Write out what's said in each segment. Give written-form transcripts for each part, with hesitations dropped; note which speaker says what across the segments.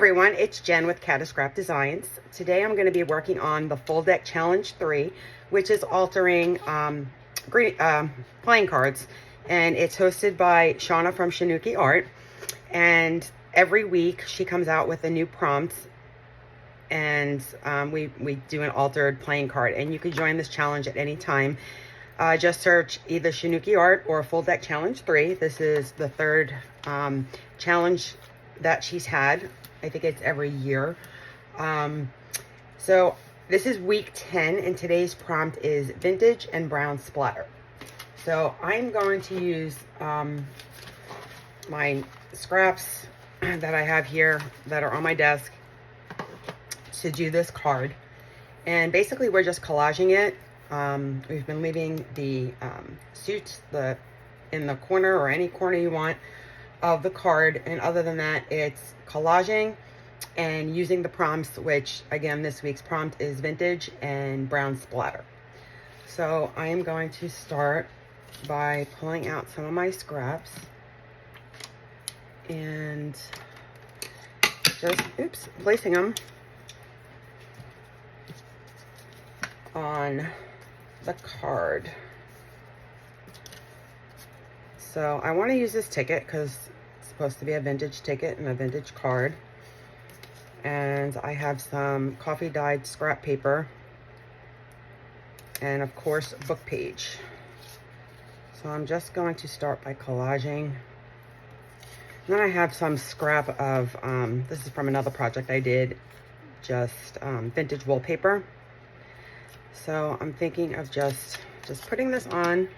Speaker 1: everyone, it's Jen with Scrap Designs. Today I'm going to be working on the Full Deck Challenge 3, which is altering playing cards. And it's hosted by Shauna from Shanuki Art. And every week she comes out with a new prompt. And we do an altered playing card. And you can join this challenge at any time. Just search either Shanuki Art or Full Deck Challenge 3. This is the third challenge that she's had. I think it's every year. So this is week 10 and today's prompt is vintage and brown splatter. So I'm going to use my scraps that I have here that are on my desk to do this card. And basically we're just collaging it. We've been leaving the suits in the corner or any corner you want of the card, and other than that it's collaging and using the prompts, which again this week's prompt is vintage and brown splatter. So I am going to start by pulling out some of my scraps and just placing them on the card. So I want to use this ticket because it's supposed to be a vintage ticket and a vintage card. And I have some coffee dyed scrap paper. And of course, a book page. So I'm just going to start by collaging. And then I have some scrap of, this is from another project I did, just vintage wallpaper. So I'm thinking of just putting this on.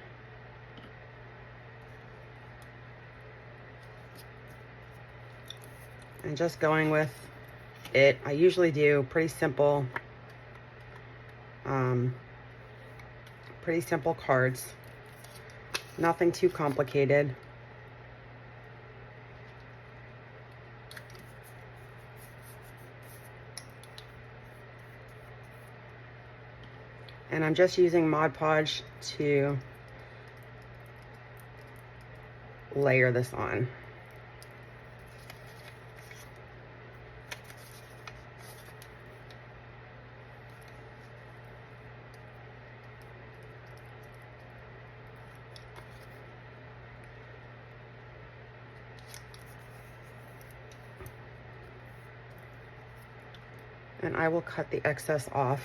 Speaker 1: And just going with it. I usually do pretty simple cards. Nothing too complicated. And I'm just using Mod Podge to layer this on. And I will cut the excess off.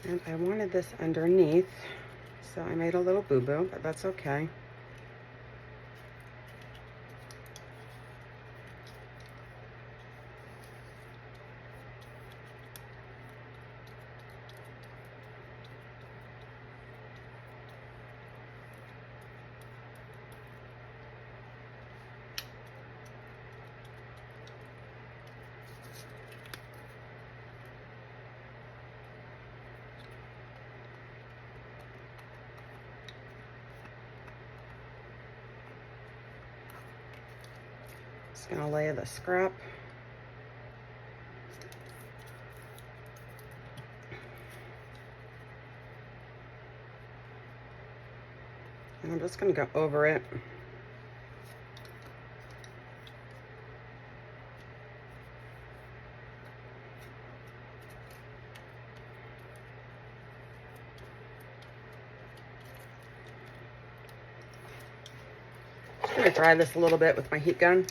Speaker 1: And I wanted this underneath, so I made a little boo-boo, but that's okay. Just gonna lay the scrap. And I'm just gonna go over it. Just gonna dry this a little bit with my heat gun.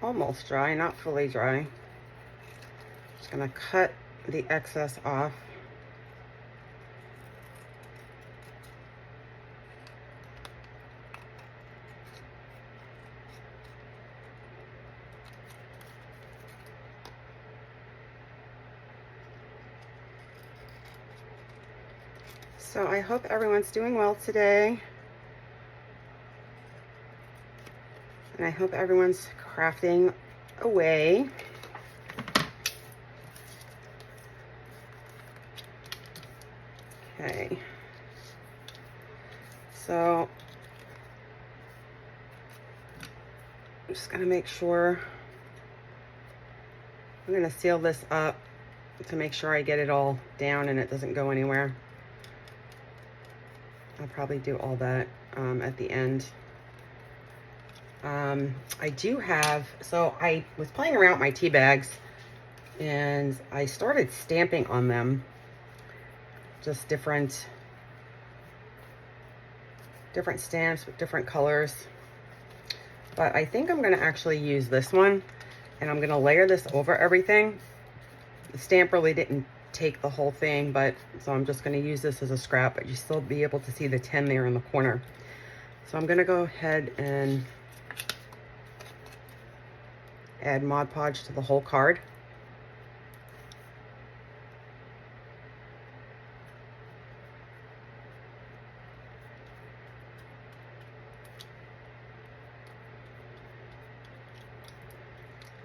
Speaker 1: Almost dry, not fully dry. Just gonna cut the excess off. So I hope everyone's doing well today. And I hope everyone's crafting away. Okay. So I'm just gonna make sure, I'm gonna seal this up to make sure I get it all down and it doesn't go anywhere. I'll probably do all that at the end. I do have, so I was playing around with my tea bags and I started stamping on them, just different stamps with different colors. But I think I'm gonna actually use this one and I'm gonna layer this over everything. The stamp really didn't take the whole thing, but so I'm just gonna use this as a scrap, but you still be able to see the 10 there in the corner. So I'm gonna go ahead and add Mod Podge to the whole card.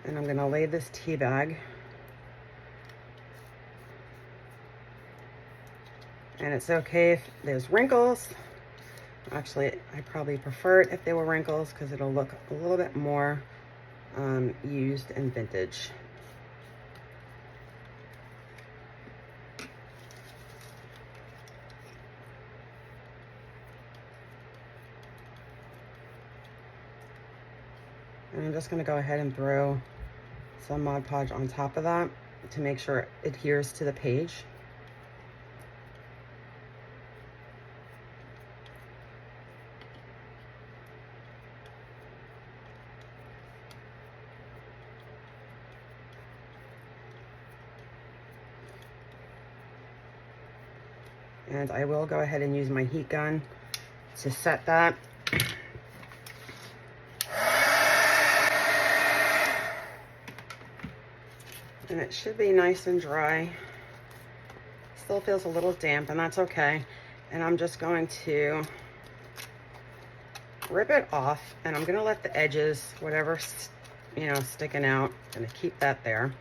Speaker 1: And I'm gonna lay this tea bag. And it's okay if there's wrinkles. Actually, I probably prefer it if there were wrinkles because it'll look a little bit more used and vintage. And I'm just going to go ahead and throw some Mod Podge on top of that to make sure it adheres to the page. And I will go ahead and use my heat gun to set that. And it should be nice and dry. Still feels a little damp, and that's okay. And I'm just going to rip it off, and I'm gonna let the edges, whatever's, you know, sticking out, I'm gonna keep that there.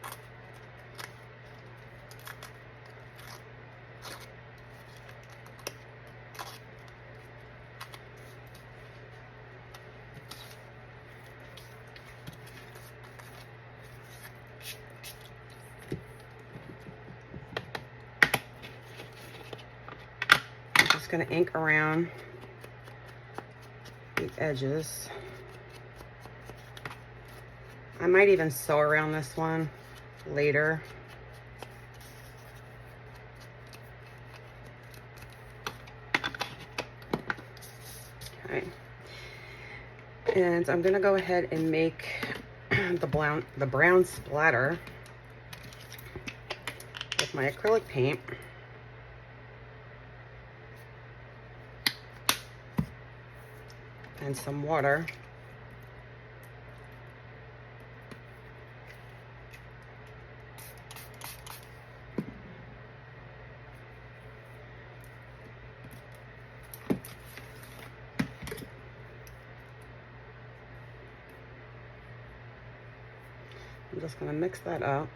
Speaker 1: Just going to ink around the edges. I might even sew around this one later. Okay. And I'm going to go ahead and make the brown splatter with my acrylic paint. And some water. I'm just going to mix that up.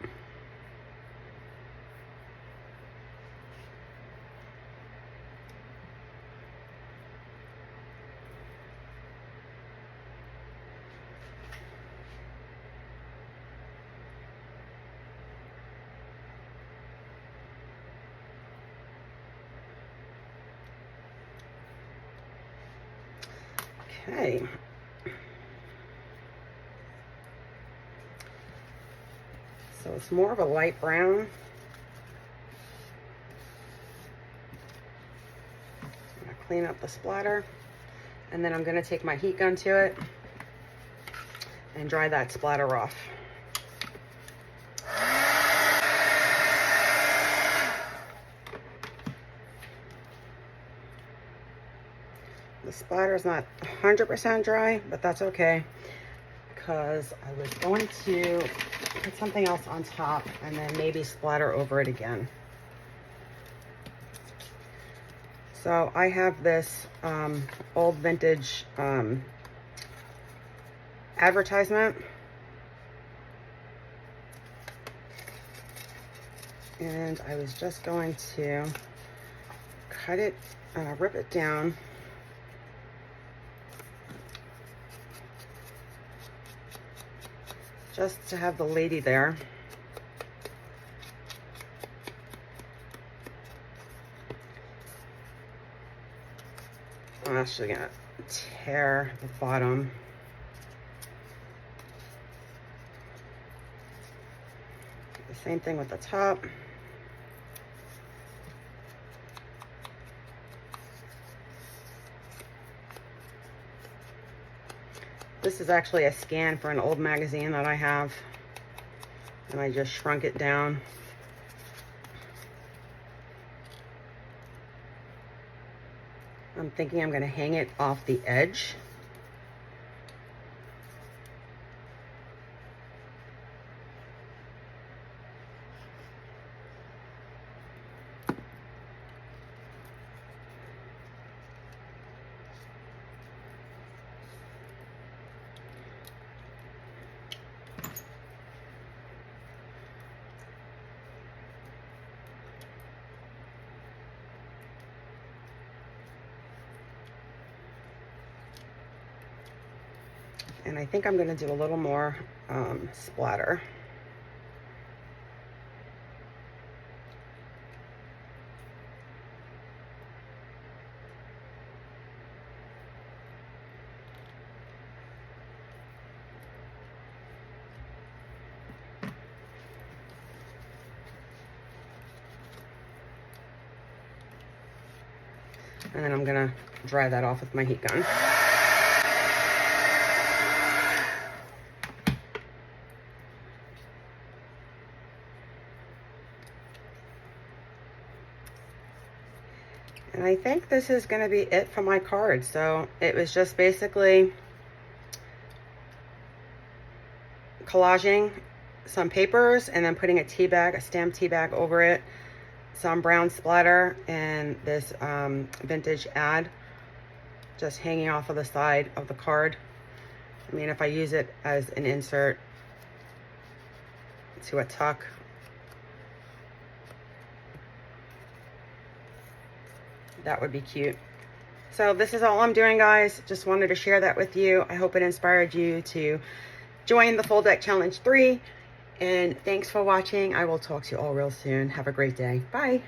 Speaker 1: Okay. So it's more of a light brown. I'm going to clean up the splatter, and then I'm going to take my heat gun to it and dry that splatter off. The splatter is not 100% dry, but that's okay because I was going to put something else on top and then maybe splatter over it again. So I have this old vintage advertisement. And I was just going to cut it, rip it down. Just to have the lady there. I'm actually gonna tear the bottom. The same thing with the top. This is actually a scan for an old magazine that I have, and I just shrunk it down. I'm thinking I'm going to hang it off the edge. And I think I'm going to do a little more splatter. And then I'm going to dry that off with my heat gun. And I think this is going to be it for my card. So it was just basically collaging some papers and then putting a tea bag, a stamped tea bag over it, some brown splatter, and this vintage ad just hanging off of the side of the card. I mean, if I use it as an insert to a tuck, that would be cute. So this is all I'm doing, guys. Just wanted to share that with you. I hope it inspired you to join the Full Deck Challenge 3. And thanks for watching. I will talk to you all real soon. Have a great day. Bye.